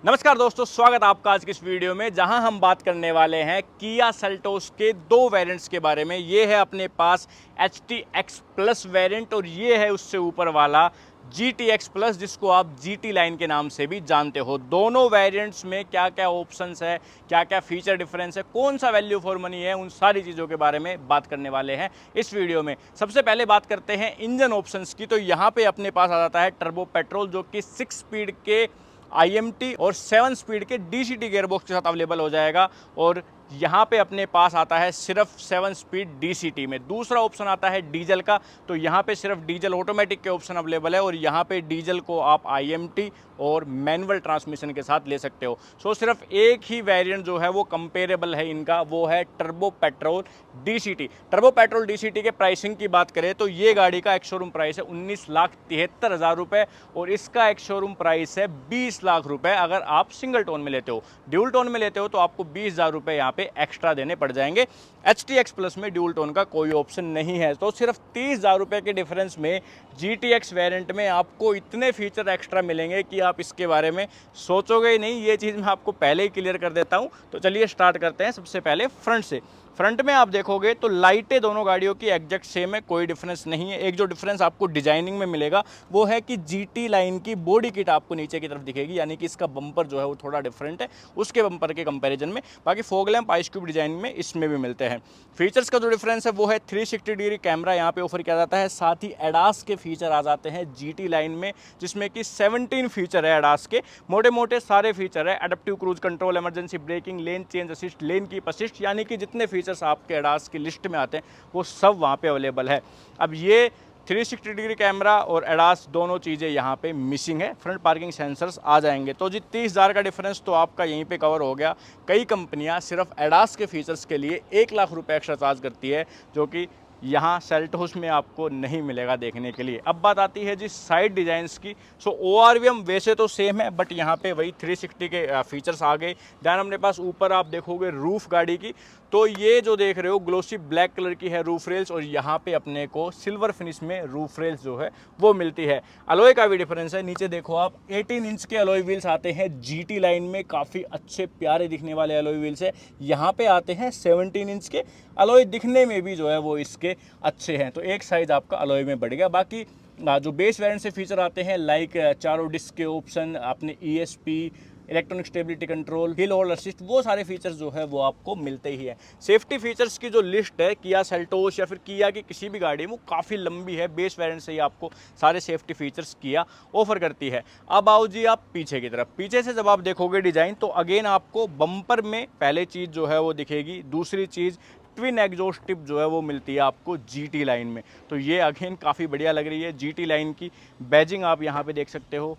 नमस्कार दोस्तों, स्वागत है आपका आज की इस वीडियो में जहां हम बात करने वाले हैं किया सेल्टोस के दो वेरिएंट्स के बारे में। ये है अपने पास HTX प्लस वेरिएंट और ये है उससे ऊपर वाला GTX प्लस, जिसको आप GT लाइन के नाम से भी जानते हो। दोनों वेरिएंट्स में क्या क्या ऑप्शंस है, क्या क्या फीचर डिफरेंस है, कौन सा वैल्यू फॉर मनी है, उन सारी चीज़ों के बारे में बात करने वाले हैं इस वीडियो में। सबसे पहले बात करते हैं इंजन ऑप्शंस की। तो यहाँ पे अपने पास आ जाता है टर्बो पेट्रोल, जो कि 6 स्पीड के IMT और 7 स्पीड के DCT गियरबॉक्स के साथ अवेलेबल हो जाएगा। और यहाँ पे अपने पास आता है सिर्फ 7 स्पीड DCT में। दूसरा ऑप्शन आता है डीजल का, तो यहाँ पे सिर्फ डीजल ऑटोमेटिक के ऑप्शन अवेलेबल है और यहाँ पे डीजल को आप IMT और मैनुअल ट्रांसमिशन के साथ ले सकते हो। सो सिर्फ एक ही वेरिएंट जो है वो कंपेरेबल है इनका, वो है turbo petrol DCT। Turbo petrol DCT के प्राइसिंग की बात करें तो ये गाड़ी का एक शोरूम प्राइस है 19,73,000 रुपये और इसका एक शोरूम प्राइस है 20 लाख रुपए अगर आप सिंगल टोन में लेते हो। ड्यूल टोन में लेते हो तो आपको 20,000 रुपये यहाँ पे एक्स्ट्रा देने पड़ जाएंगे। HTX प्लस में ड्यूल टोन का कोई ऑप्शन नहीं है, तो सिर्फ 30,000 रुपये के डिफरेंस में GTX वेरिएंट में आपको इतने फीचर एक्स्ट्रा मिलेंगे कि आप इसके बारे में सोचोगे ही नहीं। ये चीज़ मैं आपको पहले ही क्लियर कर देता हूँ। तो चलिए स्टार्ट करते हैं। सबसे पहले फ्रंट से। फ्रंट में आप देखोगे तो लाइटें दोनों गाड़ियों की एग्जैक्ट सेम है, कोई डिफरेंस नहीं है। एक जो डिफरेंस आपको डिजाइनिंग में मिलेगा वो है कि GT लाइन की बॉडी किट आपको नीचे की तरफ दिखेगी, यानी कि इसका बम्पर जो है वो थोड़ा डिफरेंट है उसके बम्पर के कंपैरिजन में। बाकी fog lamp ice cube design में इसमें भी मिलते हैं। फीचर्स का जो डिफरेंस है वो है 360 डिग्री कैमरा यहाँ पे ऑफर किया जाता है। साथ ही एडास के फीचर आ जाते हैं GT लाइन में, जिसमें कि 17 फीचर है एडास के। मोटे मोटे सारे फीचर है, adaptive cruise control, emergency breaking, lane change assist, lane keep assist, यानी कि जितने फीचर्स आपके एडास की लिस्ट में आते हैं वो सब वहाँ पे अवेलेबल है। अब ये 360 डिग्री कैमरा और एडास दोनों चीज़ें यहाँ पे मिसिंग है। फ्रंट पार्किंग सेंसर्स आ जाएंगे। तो जी 30,000 का डिफरेंस तो आपका यहीं पे कवर हो गया। कई कंपनियाँ सिर्फ एडास के फीचर्स के लिए 1 लाख रुपए एक्स्ट्रा चार्ज करती है, जो कि यहाँ सेल्टोस में आपको नहीं मिलेगा देखने के लिए। अब बात आती है जी साइड डिजाइंस की। सो ORVM वैसे तो सेम है, बट यहाँ पे वही 360 के फीचर्स आ गए। दैन अपने पास ऊपर आप देखोगे रूफ गाड़ी की, तो ये जो देख रहे हो ग्लोसी ब्लैक कलर की है रूफ रेल्स और यहाँ पे अपने को सिल्वर फिनिश में रूफ रेल्स जो है वो मिलती है। अलॉय का भी डिफरेंस है। नीचे देखो आप 18 इंच के अलॉय व्हील्स आते हैं GT लाइन में, काफ़ी अच्छे प्यारे दिखने वाले अलॉय व्हील्स है। यहाँ पे आते हैं 17 इंच के अलॉय, दिखने में भी जो है वो इसके अच्छे हैं, तो एक साइज आपका अलॉय में बढ़ गया। बाकी जो बेस वेरिएंट से फीचर आते हैं लाइक चारों डिस्क के ऑप्शन, अपने ESP, electronic stability control, hill hold assist, वो सारे फीचर्स जो है वो आपको मिलते ही है। सेफ्टी फीचर्स की जो लिस्ट है किया सेल्टोस या फिर किया की किसी भी गाड़ी में, वो काफ़ी लंबी है। बेस वेरिएंट से ही आपको सारे सेफ्टी फीचर्स किया ऑफर करती है। अब आओ जी आप पीछे की तरफ। पीछे से जब आप देखोगे डिज़ाइन तो अगेन आपको बम्पर में पहले चीज़ जो है वो दिखेगी। दूसरी चीज़ ट्विन एग्जॉस्ट टिप जो है वो मिलती है आपको GT लाइन में, तो ये अगेन काफ़ी बढ़िया लग रही है। GT लाइन की बैजिंग आप यहाँ पे देख सकते हो।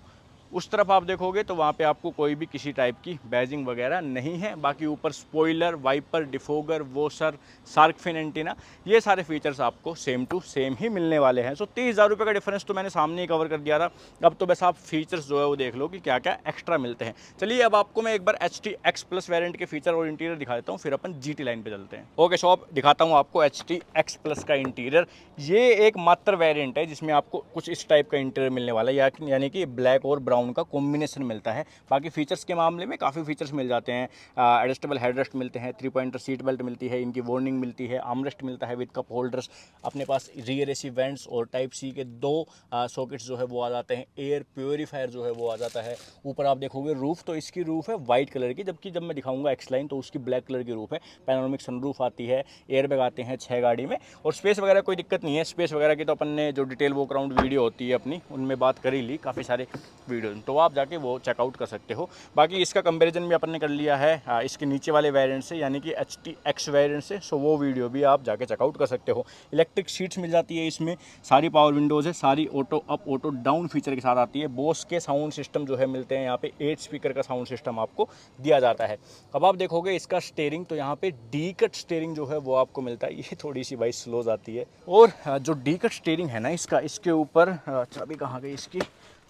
उस तरफ आप देखोगे तो वहाँ पे आपको कोई भी किसी टाइप की बैजिंग वगैरह नहीं है। बाकी ऊपर spoiler, wiper, defogger, washer, shark fin antenna, ये सारे फीचर्स आपको सेम टू सेम ही मिलने वाले हैं। सो 30,000 रुपये का डिफरेंस तो मैंने सामने ही कवर कर दिया था। अब तो बस आप फीचर्स जो है वो देख लो कि क्या क्या एक्स्ट्रा मिलते हैं। चलिए अब आपको मैं एक बार HTX प्लस वेरिएंट के फीचर और इंटीरियर दिखा देता हूँ, फिर अपन GT लाइन पे चलते हैं। ओके, सो अब दिखाता हूँ आपको HTX प्लस का इंटीरियर। ये एक मात्र वेरिएंट है जिसमें आपको कुछ इस टाइप का इंटीरियर मिलने वाला है, यानी कि ब्लैक और ब्राउन का कॉम्बिनेशन मिलता है। बाकी फीचर्स के मामले में काफ़ी फीचर्स मिल जाते हैं। एडजस्टेबल हेडरेस्ट मिलते हैं, 3 पॉइंटर सीट बेल्ट मिलती है, इनकी वार्निंग मिलती है, आर्मरेस्ट मिलता है विद कप होल्डर्स। अपने पास रियर AC वेंट्स और Type-C के 2 सॉकेट्स जो है वो आ जाते हैं। एयर प्योरीफायर जो है वो आ जाता है। ऊपर आप देखोगे रूफ, तो इसकी रूफ है वाइट कलर की, जबकि जब मैं दिखाऊंगा एक्सलाइन तो उसकी ब्लैक कलर की रूफ है। पैनोरामिक सनरूफ आती है, एयरबैग आते हैं 6 गाड़ी में, और स्पेस वगैरह कोई दिक्कत नहीं है। स्पेस वगैरह की तो अपन ने जो डिटेल वॉक अराउंड वीडियो होती है अपनी, उनमें बात कर ही ली काफ़ी सारे वीडियो, तो आप जाके वो चेकआउट कर सकते हो। बाकी इसका कंपैरिजन भी अपन ने कर लिया है इसके नीचे वाले वेरिएंट से, यानी कि HTX वेरिएंट से। सो वो वीडियो भी आप जाके चेकआउट कर सकते हो। इलेक्ट्रिक सीट्स मिल जाती है इसमें, सारी पावर विंडोज़ है, सारी auto up auto down feature के साथ आती है। बोस के साउंड सिस्टम जो है मिलते हैं यहाँ पे, 8 स्पीकर का साउंड सिस्टम आपको दिया जाता है। अब आप देखोगे इसका स्टीयरिंग, तो यहाँ पे डी कट स्टीयरिंग जो है वो आपको मिलता है। ये थोड़ी सी भाई स्लो जाती है। और जो डी कट स्टीयरिंग है ना इसका, इसके ऊपर चाबी कहाँ गई इसकी,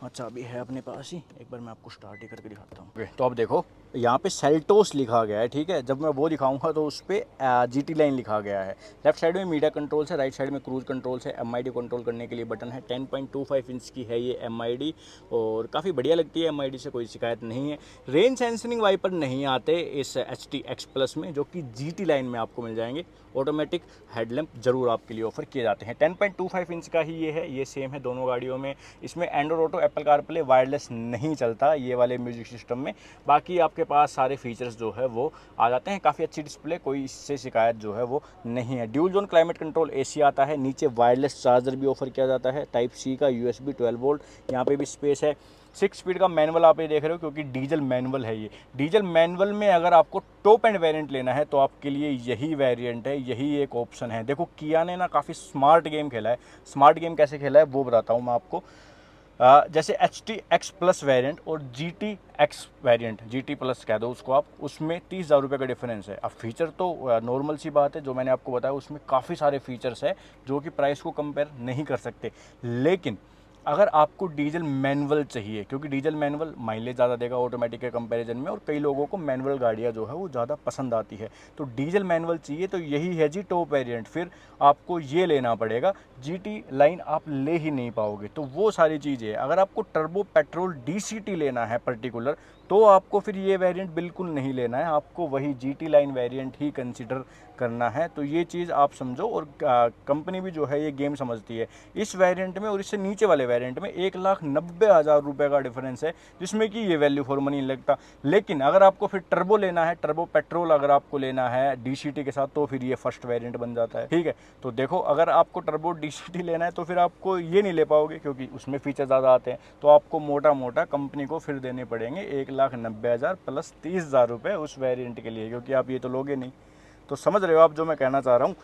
चाबी है अपने पास ही, एक बार मैं आपको स्टार्ट ही करके दिखाता हूँ। तो आप देखो यहाँ पे सेल्टोस लिखा गया है, ठीक है। जब मैं वो दिखाऊंगा तो उस पर GT लाइन लिखा गया है। लेफ्ट साइड में मीडिया कंट्रोल्स है, राइट साइड में क्रूज कंट्रोल्स है, MID कंट्रोल करने के लिए बटन है। 10.25 इंच की है ये MID और काफ़ी बढ़िया लगती है MID से, कोई शिकायत नहीं है। रेन सेंसिंग वाइपर नहीं आते इस HT-X Plus में, जो कि GT लाइन में आपको मिल जाएंगे। ऑटोमेटिक हेडलैम्प जरूर आपके लिए ऑफर किए जाते हैं। 10.25 इंच का ही ये है, ये सेम है दोनों गाड़ियों में। इसमें Android auto, Apple CarPlay, wireless नहीं चलता ये वाले म्यूजिक सिस्टम में। बाकी आपके पास सारे फीचर्स जो है वो आ जाते हैं। काफ़ी अच्छी डिस्प्ले, कोई इससे शिकायत जो है वो नहीं है। Dual zone climate control AC आता है। नीचे वायरलेस चार्जर भी ऑफर किया जाता है, टाइप C का, USB 12 वोल्ट, यहाँ पे भी स्पेस है। 6 स्पीड का मैनुअल आप ये देख रहे हो, क्योंकि डीजल मैनुअल है ये। डीजल मैनुअल में अगर आपको टॉप एंड वेरिएंट लेना है तो आपके लिए यही वेरिएंट है, यही एक ऑप्शन है। देखो किया ने ना काफ़ी स्मार्ट गेम खेला है। स्मार्ट गेम कैसे खेला है वो बताता हूँ मैं आपको। जैसे HT-X Plus वेरिएंट और GT-X वेरिएंट, GT Plus कह दो उसको आप, उसमें 30,000 रुपये का डिफरेंस है। अब फीचर तो नॉर्मल सी बात है, जो मैंने आपको बताया उसमें काफ़ी सारे फीचर्स है जो कि प्राइस को कंपेयर नहीं कर सकते। लेकिन अगर आपको डीजल मैनुअल चाहिए, क्योंकि डीजल मैनुअल माइलेज ज़्यादा देगा ऑटोमेटिक के कंपैरिजन में, और कई लोगों को मैनुअल गाड़ियाँ जो है वो ज़्यादा पसंद आती है, तो डीजल मैनुअल चाहिए तो यही है जी टॉप वेरिएंट। फिर आपको ये लेना पड़ेगा, GT लाइन आप ले ही नहीं पाओगे। तो वो सारी चीज़ें, अगर आपको टर्बो पेट्रोल DCT लेना है पर्टिकुलर, तो आपको फिर ये वेरिएंट बिल्कुल नहीं लेना है, आपको वही GT लाइन वेरिएंट ही कंसिडर करना है। तो ये चीज़ आप समझो, और कंपनी भी जो है ये गेम समझती है। इस वेरिएंट में और इससे नीचे वाले वेरिएंट में 1,90,000 रुपये का डिफरेंस है, जिसमें कि ये वैल्यू फॉर मनी लगता। लेकिन अगर आपको फिर टर्बो लेना है, टर्बो पेट्रोल अगर आपको लेना है DCT के साथ, तो फिर ये फर्स्ट वेरिएंट बन जाता है, ठीक है। तो देखो, अगर आपको टर्बो DCT लेना है तो फिर आपको ये नहीं ले पाओगे, क्योंकि उसमें फीचर ज़्यादा आते हैं। तो आपको मोटा मोटा कंपनी को फिर देने पड़ेंगे 1,90,000 प्लस 30,000 रुपये उस वेरिएंट के लिए, क्योंकि आप ये तो लोगे नहीं। तो समझ रहे हो आप जो मैं कहना चाह रहा हूँ,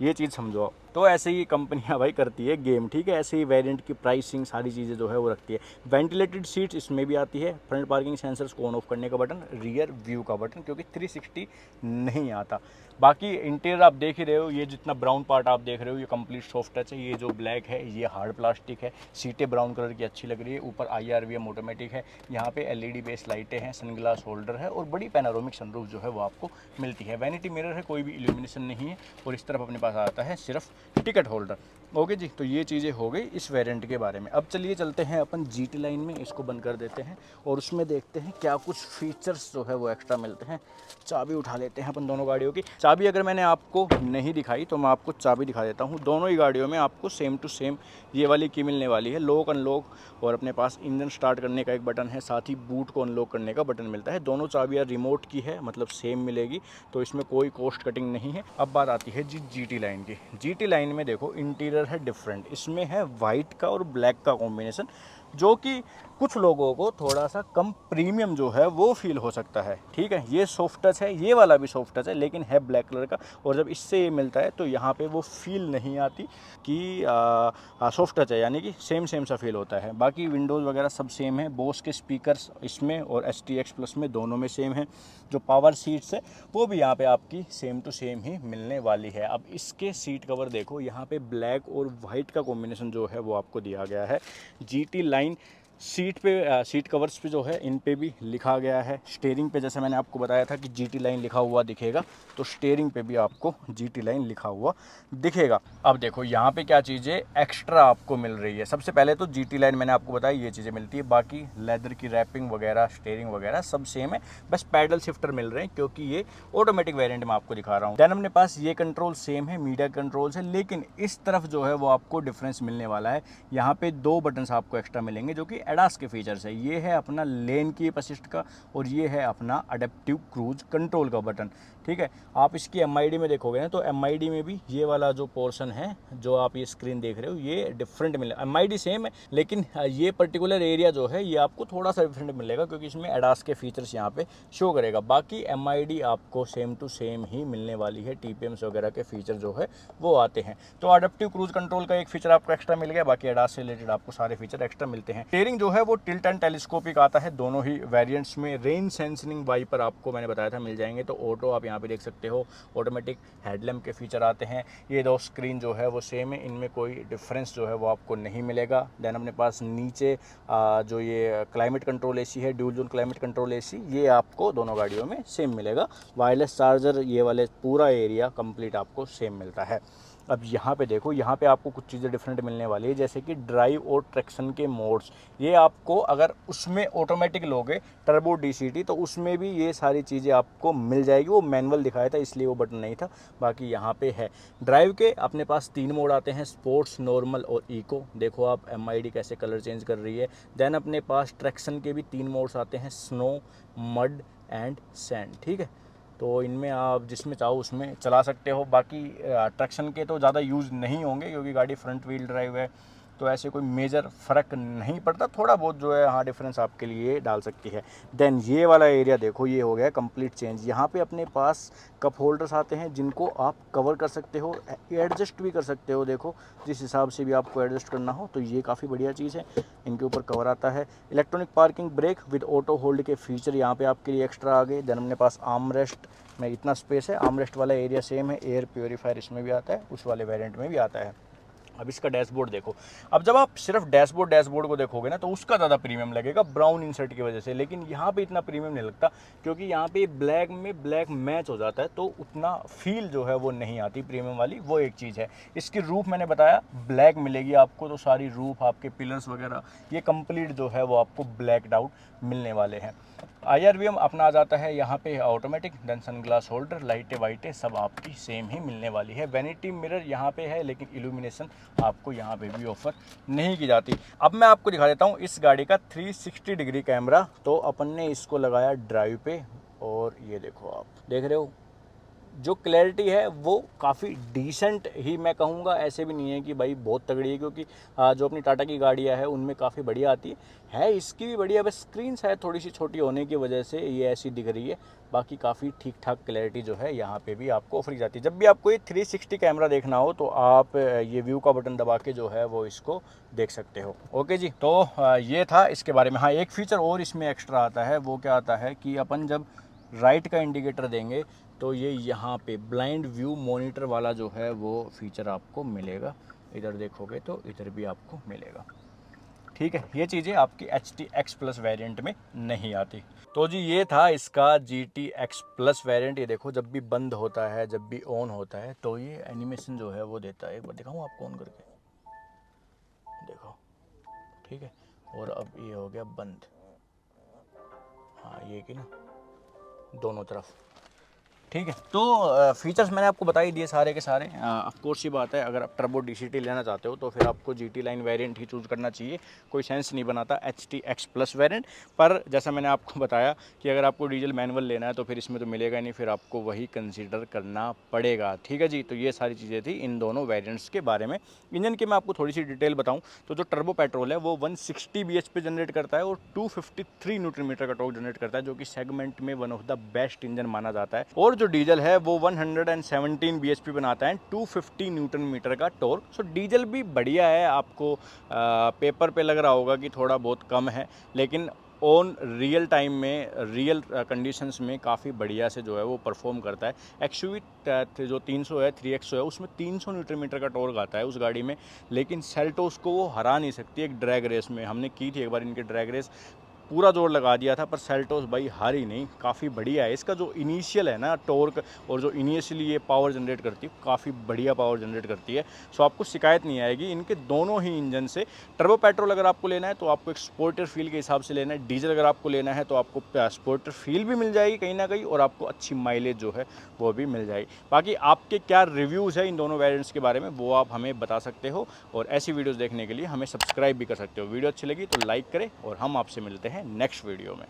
ये चीज़ समझो आप। तो ऐसे ही कंपनियां भाई करती है गेम, ठीक है। ऐसे ही वेरिएंट की प्राइसिंग सारी चीज़ें जो है वो रखती है। वेंटिलेटेड सीट्स इसमें भी आती है। फ्रंट पार्किंग सेंसर्स को ऑन ऑफ करने का बटन, रियर व्यू का बटन, क्योंकि 360 नहीं आता। बाकी इंटीरियर आप देख ही रहे हो, ये जितना ब्राउन पार्ट आप देख रहे हो ये कंप्लीट सॉफ्ट टच है। ये जो ब्लैक है ये हार्ड प्लास्टिक है। सीटें ब्राउन कलर की अच्छी लग रही है। ऊपर IRVM ऑटोमेटिक है। यहाँ पे LED बेस लाइटें हैं, सनग्लास होल्डर है, और बड़ी पैनोरामिक सनरूफ जो है वो आपको मिलती है। वैनिटी मिरर है, कोई भी इल्यूमिनेशन नहीं है। और इस तरफ अपने पास आता है सिर्फ टिकट होल्डर। ओके जी, तो ये चीज़ें हो गई इस वेरिएंट के बारे में। अब चलिए चलते हैं अपन GT लाइन में, इसको बंद कर देते हैं और उसमें देखते हैं क्या कुछ फीचर्स जो है वो एक्स्ट्रा मिलते हैं। चाबी उठा लेते हैं अपन दोनों गाड़ियों की। चाबी अगर मैंने आपको नहीं दिखाई तो मैं आपको चाबी दिखा देता हूँ। दोनों ही गाड़ियों में आपको सेम टू सेम ये वाली की मिलने वाली है। लॉक अनलॉक, और अपने पास इंजन स्टार्ट करने का एक बटन है, साथ ही बूट को अनलॉक करने का बटन मिलता है। दोनों चाबियाँ रिमोट की है, मतलब सेम मिलेगी, तो इसमें कोई कॉस्ट कटिंग नहीं है। अब बात आती है जी GT लाइन की। GT लाइन में देखो इंटीरियर है डिफरेंट, इसमें है वाइट का और ब्लैक का कॉम्बिनेशन, जो कि कुछ लोगों को थोड़ा सा कम प्रीमियम जो है वो फील हो सकता है, ठीक है। ये सॉफ्ट टच है, ये वाला भी सॉफ्ट टच है, लेकिन है ब्लैक कलर का, और जब इससे ये मिलता है तो यहाँ पे वो फील नहीं आती कि सॉफ्ट टच है, यानी कि सेम सा फील होता है। बाकी विंडोज़ वगैरह सब सेम है। बोस के स्पीकर्स इसमें और HT-X Plus में दोनों में सेम है। जो पावर सीट्स है वो भी यहाँ पे आपकी सेम टू सेम ही मिलने वाली है। अब इसके सीट कवर देखो, यहाँ पे ब्लैक और वाइट का कॉम्बिनेशन जो है वो आपको दिया गया है। GT लाइन सीट पे सीट कवर्स पे जो है इन पे भी लिखा गया है। स्टीयरिंग पे जैसे मैंने आपको बताया था कि GT लाइन लिखा हुआ दिखेगा, तो स्टीयरिंग पे भी आपको GT लाइन लिखा हुआ दिखेगा। अब देखो यहाँ पे क्या चीज़ें एक्स्ट्रा आपको मिल रही है। सबसे पहले तो GT लाइन मैंने आपको बताया ये चीज़ें मिलती है, बाकी लेदर की रैपिंग वगैरह, स्टीयरिंग वगैरह सब सेम है, बस पैडल शिफ्टर मिल रहे हैं, क्योंकि ये ऑटोमेटिक वेरिएंट में आपको दिखा रहा हूँ। देन अपने पास ये कंट्रोल सेम है, मीडिया कंट्रोल्स है, लेकिन इस तरफ जो है वो आपको डिफरेंस मिलने वाला है। यहाँ पे 2 बटन्स आपको एक्स्ट्रा मिलेंगे, जो कि एडास के फीचर्स है। ये है अपना लेन कीप असिस्ट का, और ये है अपना अडेप्टिव क्रूज कंट्रोल का बटन, ठीक है। आप इसकी MID में देखोगे ना, तो MID में भी ये वाला जो पोर्शन है, जो आप ये स्क्रीन देख रहे हो, ये डिफरेंट मिलेगा। MID सेम है, लेकिन ये पर्टिकुलर एरिया जो है ये आपको थोड़ा सा डिफरेंट मिलेगा, क्योंकि इसमें एडास के फीचर्स यहाँ पे शो करेगा। बाकी MID आपको सेम टू सेम ही मिलने वाली है। TPMs वगैरह के फीचर जो है वो आते हैं। तो अडेप्टिव क्रूज कंट्रोल का एक फीचर आपको एक्स्ट्रा मिल गया, बाकी एडास से रिलेटेड आपको सारे फीचर एक्स्ट्रा मिलते हैं। स्टीयरिंग जो है वो टिल्ट एंड टेलीस्कोपिक आता है दोनों ही वेरिएंट्स में। रेन सेंसिंग वाइपर आपको मैंने बताया था मिल जाएंगे। तो ऑटो आप यहाँ पे देख सकते हो, ऑटोमेटिक हेडलैम्प के फीचर आते हैं। ये दो स्क्रीन जो है वो सेम है, इनमें कोई डिफरेंस जो है वो आपको नहीं मिलेगा। देन अपने पास नीचे जो ये क्लाइमेट कंट्रोल एसी है, dual zone climate control AC, ये आपको दोनों गाड़ियों में सेम मिलेगा। वायरलेस चार्जर ये वाले पूरा एरिया कंप्लीट आपको सेम मिलता है। अब यहाँ पे देखो, यहाँ पे आपको कुछ चीज़ें डिफरेंट मिलने वाली है, जैसे कि ड्राइव और ट्रैक्शन के मोड्स। ये आपको अगर उसमें ऑटोमेटिक लोगे टर्बो डीसीटी तो उसमें भी ये सारी चीज़ें आपको मिल जाएगी। वो मैनुअल दिखाया था इसलिए वो बटन नहीं था, बाकी यहाँ पे है। ड्राइव के अपने पास 3 मोड आते हैं, स्पोर्ट्स, नॉर्मल और इको। देखो आप MID कैसे कलर चेंज कर रही है। देन अपने पास ट्रैक्शन के भी 3 मोड्स आते हैं, स्नो, मड एंड सैंड। ठीक है, तो इनमें आप जिसमें चाहो उसमें चला सकते हो। बाकी ट्रैक्शन के तो ज़्यादा यूज़ नहीं होंगे क्योंकि गाड़ी फ्रंट व्हील ड्राइव है, तो ऐसे कोई मेजर फ़र्क नहीं पड़ता। थोड़ा बहुत जो है हाँ डिफरेंस आपके लिए डाल सकती है। देन ये वाला एरिया देखो, ये हो गया कंप्लीट चेंज। यहाँ पे अपने पास कप होल्डर्स आते हैं जिनको आप कवर कर सकते हो, एडजस्ट भी कर सकते हो। देखो जिस हिसाब से भी आपको एडजस्ट करना हो, तो ये काफ़ी बढ़िया चीज़ है। इनके ऊपर कवर आता है। Electronic parking brake with auto hold के फीचर यहाँ पे आपके लिए एक्स्ट्रा आ गए। देन अपने पास आर्म रेस्ट में इतना स्पेस है, आर्म रेस्ट वाला एरिया सेम है। एयर प्योरीफायर इसमें भी आता है, उस वाले वेरिएंट में भी आता है। अब इसका डैशबोर्ड देखो। अब जब आप सिर्फ डैशबोर्ड को देखोगे ना तो उसका ज़्यादा प्रीमियम लगेगा ब्राउन इंसर्ट की वजह से, लेकिन यहाँ पे इतना प्रीमियम नहीं लगता क्योंकि यहाँ पे ब्लैक में ब्लैक मैच हो जाता है, तो उतना फील जो है वो नहीं आती प्रीमियम वाली। वो एक चीज़ है। इसकी रूफ मैंने बताया ब्लैक मिलेगी आपको, तो सारी रूफ आपके पिलर्स वगैरह ये कंप्लीट जो है वो आपको ब्लैकड आउट मिलने वाले हैं। IRVM अपना आ जाता है यहाँ पे ऑटोमेटिक। देन सनग्लास होल्डर, लाइटें वाइटें सब आपकी सेम ही मिलने वाली है। वैनिटी मिरर यहाँ पे है, लेकिन इल्यूमिनेशन आपको यहाँ पे भी ऑफर नहीं की जाती। अब मैं आपको दिखा देता हूँ इस गाड़ी का 360 डिग्री कैमरा। तो अपन ने इसको लगाया ड्राइव पे और ये देखो, आप देख रहे हो जो क्लैरिटी है वो काफ़ी डिसेंट ही मैं कहूँगा। ऐसे भी नहीं है कि भाई बहुत तगड़ी है, क्योंकि जो अपनी टाटा की गाड़ियाँ है उनमें काफ़ी बढ़िया आती है। इसकी भी बढ़िया, बस स्क्रीन शायद थोड़ी सी छोटी होने की वजह से ये ऐसी दिख रही है। बाकी काफ़ी ठीक ठाक क्लैरिटी जो है यहाँ पे भी आपको ऑफर की जाती है। जब भी आपको ये 360 कैमरा देखना हो तो आप ये व्यू का बटन दबा के जो है वो इसको देख सकते हो। ओके जी, तो ये था इसके बारे में। हाँ, एक फीचर और इसमें एक्स्ट्रा आता है। वो क्या आता है कि अपन जब राइट का इंडिकेटर देंगे तो ये यहाँ पे ब्लाइंड व्यू मॉनिटर वाला जो है वो फीचर आपको मिलेगा। इधर देखोगे तो इधर भी आपको मिलेगा। ठीक है, ये चीज़ें आपकी HT-X प्लस वेरिएंट में नहीं आती। तो जी ये था इसका GT-X प्लस वेरिएंट। ये देखो जब भी बंद होता है, जब भी ऑन होता है तो ये एनिमेशन जो है वो देता है। एक बार दिखाऊँ आपको ऑन करके, देखो। ठीक है, और अब ये हो गया बंद। हाँ, ये कि ना दोनों तरफ। ठीक है, तो फीचर्स मैंने आपको बता ही दिए सारे के सारे। ऑफ कोर्स ये बात है, अगर आप टर्बो DCT लेना चाहते हो तो फिर आपको GT लाइन वेरिएंट ही चूज़ करना चाहिए। कोई सेंस नहीं बनाता HT-X प्लस वेरिएंट। पर जैसा मैंने आपको बताया कि अगर आपको डीजल मैनुअल लेना है तो फिर इसमें तो मिलेगा नहीं, फिर आपको वही कंसीडर करना पड़ेगा। ठीक है जी, तो ये सारी चीज़ें थी इन दोनों वेरियंट्स के बारे में। इंजन की मैं आपको थोड़ी सी डिटेल बताऊँ तो जो टर्बो पेट्रोल है वो 160 bhp पे जनरेट करता है और 253 न्यूटन मीटर का टॉर्क जनरेट करता है, जो कि सेगमेंट में one of the best engine माना जाता है। और जो डीजल है वो 117 bhp बनाता है, 250 न्यूटन मीटर का टॉर्क। सो डीजल भी बढ़िया है। आपको पेपर पे लग रहा होगा कि थोड़ा बहुत कम है, लेकिन ऑन रियल टाइम में, रियल कंडीशंस में काफ़ी बढ़िया से जो है वो परफॉर्म करता है। XUV जो 300 है, 3XO है, उसमें 300 न्यूटन मीटर का टॉर्क आता है उस गाड़ी में, लेकिन सेल्टोस को वो हरा नहीं सकती एक ड्रैग रेस में। हमने की थी एक बार इनके ड्रैग रेस, पूरा जोर लगा दिया था, पर सेल्टोस भाई हारी नहीं, काफ़ी बढ़िया है। इसका जो इनिशियल है ना टॉर्क, और जो इनिशियली ये पावर जनरेट करती है, काफ़ी बढ़िया पावर जनरेट करती है। सो आपको शिकायत नहीं आएगी इनके दोनों ही इंजन से। टर्बो पेट्रोल अगर आपको लेना है तो आपको एक स्पोर्टर फील के हिसाब से लेना है। डीजल अगर आपको लेना है तो आपको स्पोर्टर फील भी मिल जाएगी कहीं ना कहीं, और आपको अच्छी माइलेज जो है वो भी मिल जाएगी। बाकी आपके क्या रिव्यूज़ है इन दोनों वेरिएंट्स के बारे में वो आप हमें बता सकते हो, और ऐसी वीडियोज़ देखने के लिए हमें सब्सक्राइब भी कर सकते हो। वीडियो अच्छी लगी तो लाइक करें, और हम आपसे मिलते हैं नेक्स्ट वीडियो में।